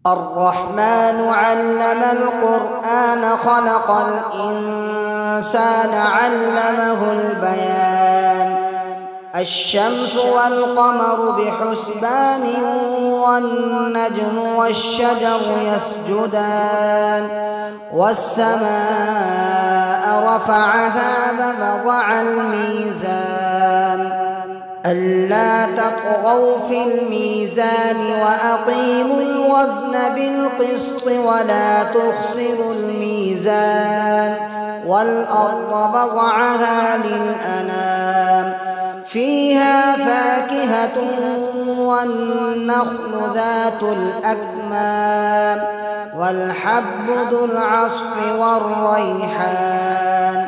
الرحمن علم القرآن خلق الإنسان علمه البيان الشمس والقمر بحسبان والنجم والشجر يسجدان والسماء رفعها ووضع الميزان ألا تطغوا في الميزان وأقيموا الوزن بالقسط ولا تخسروا الميزان والأرض وضعها للأنام فيها فاكهة والنخل ذات الأكمام والحب ذو العصف والريحان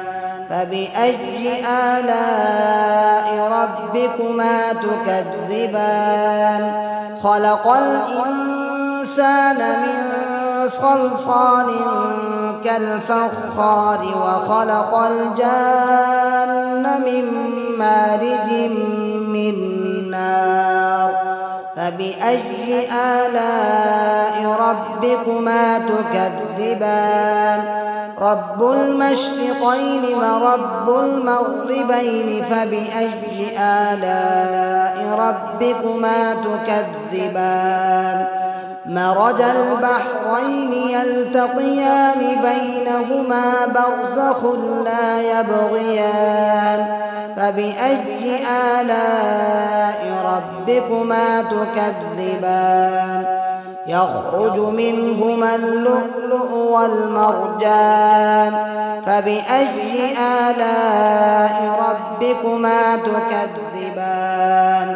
فبأي آلاء ربكما تكذبان خلق الإنسان من صلصال كالفخار وخلق الجان من مارج من نار فبأي آلاء ربكما تكذبان رب المشرقين ورب المغربين فبأي آلاء ربكما تكذبان مرج البحرين يلتقيان بينهما برزخ لا يبغيان فبأي آلاء ربكما تكذبان يخرج منهما اللؤلؤ والمرجان فبأي آلاء ربكما تكذبان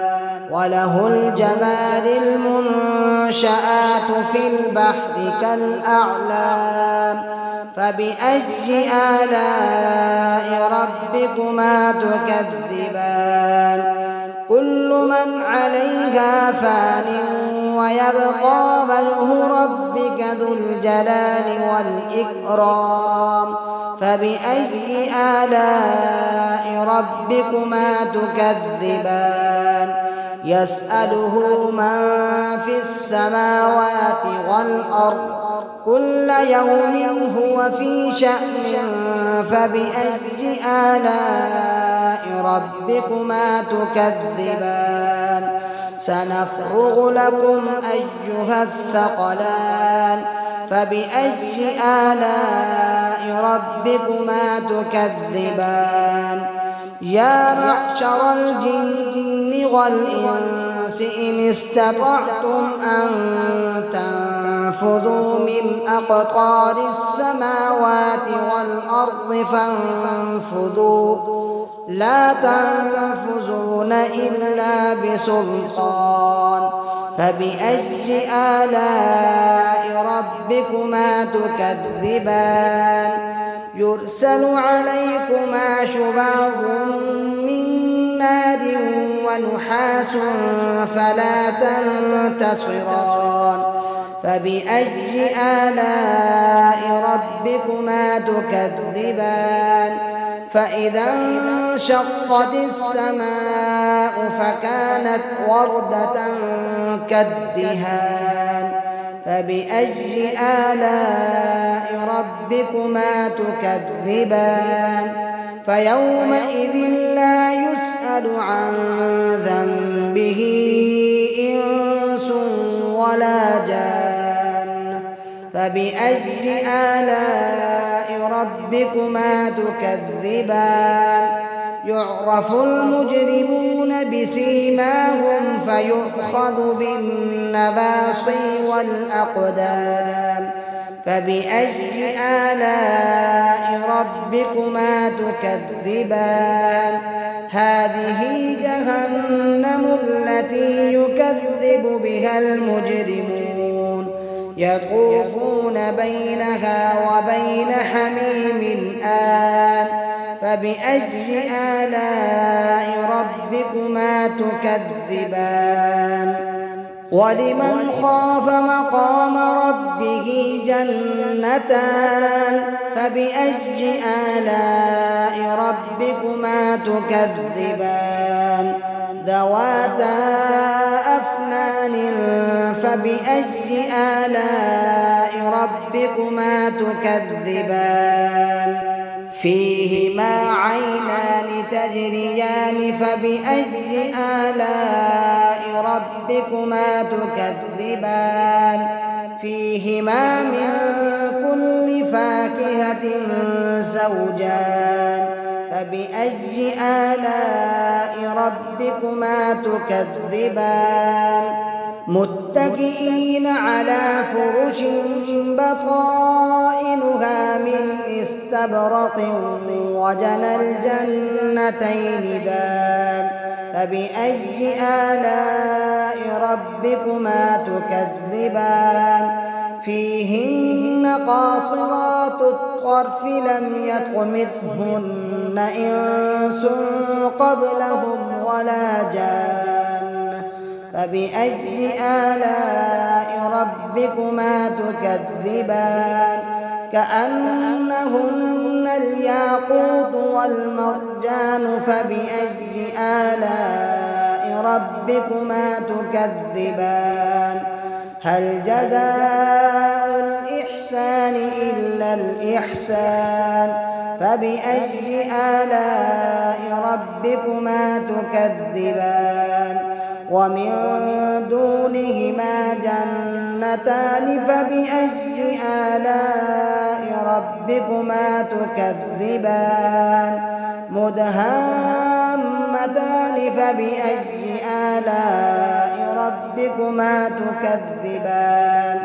وله الجوار المنشآت في البحر كالأعلام فبأي آلاء ربكما تكذبان كل من عليها فان ويبقى وجه ربك ذو الجلال والإكرام فبأي آلاء ربكما تكذبان يسأله من في السماوات والأرض كل يوم هو في شأن فبأي آلاء ربكما تكذبان سنفرغ لكم أيها الثقلان فبأي آلاء ربكما تكذبان يا معشر الجن والإنس إن استطعتم أن تنفذوا من أقطار السماوات والأرض فانفذوا لا تنفذون إلا بسلطان فبأي آلاء ربكما تكذبان يرسل عليكما شواظ من نار ونحاس فلا تنتصران فبأي آلاء ربكما تكذبان فإذا انشقت السماء فكانت وردة كالدهان فبأي آلاء ربكما تكذبان فيومئذ لا يسأل عن ذنبه إنس ولا جان فبأي آلاء ربكما تكذبان يعرف المجرمون بسيماهم فيؤخذ بالنواصي والأقدام فبأي آلاء ربكما تكذبان هذه جهنم التي يكذب بها المجرمون يطوفون بينها وبين حميم آن فبأي آلاء ربكما تكذبان ولمن خاف مقام ربه جنتان فبأي آلاء ربكما تكذبان ذواتا أفنان فبأي آلاء ربكما تكذبان فيهما عينان تجريان فبأي آلاء ربكما تكذبان فيهما من كل فاكهة زوجان فبأي آلاء ربكما تكذبان متكئين على فرش بطائنها من استبرق وجنى الجنتين دان فبأي آلاء ربكما تكذبان فيهن قاصرات الطرف لم يطمثهن إنس قبلهم ولا جان فبأي آلاء ربكما تكذبان كأنهن الياقوت والمرجان فبأي آلاء ربكما تكذبان هل جزاء الإحسان إلا الإحسان فبأي آلاء ربكما تكذبان ومن دونهما جنتان فبأي آلاء ربكما تكذبان مدهامتان فبأي آلاء ربكما تكذبان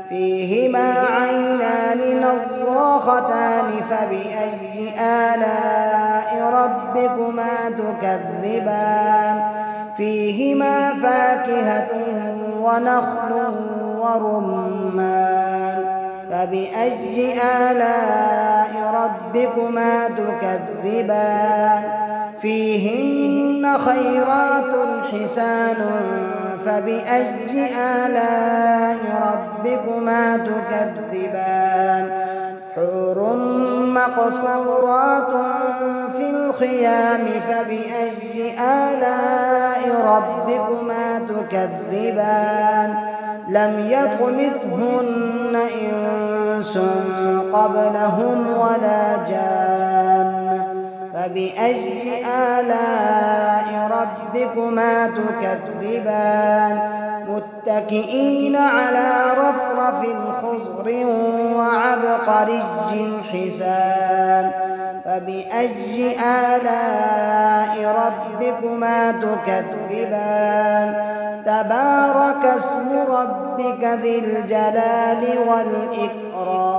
فيهما عينان نضاختان فبأي آلاء ربكما تكذبان فيهما فاكهة ونخل ورمان فبأي آلاء ربكما تكذبان فيهن خيرات حسان فبأي آلاء ربكما تكذبان حور مقصورات في الخيام فبأي آلاء ربكما تكذبان لم يطمثهن إنس قبلهم ولا جان فبأي آلاء ربكما تكذبان متكئين على رفرف خضر وعبقري حسان فبأي آلاء ربكما تكذبان تبارك اسم ربك ذي الجلال والإكرام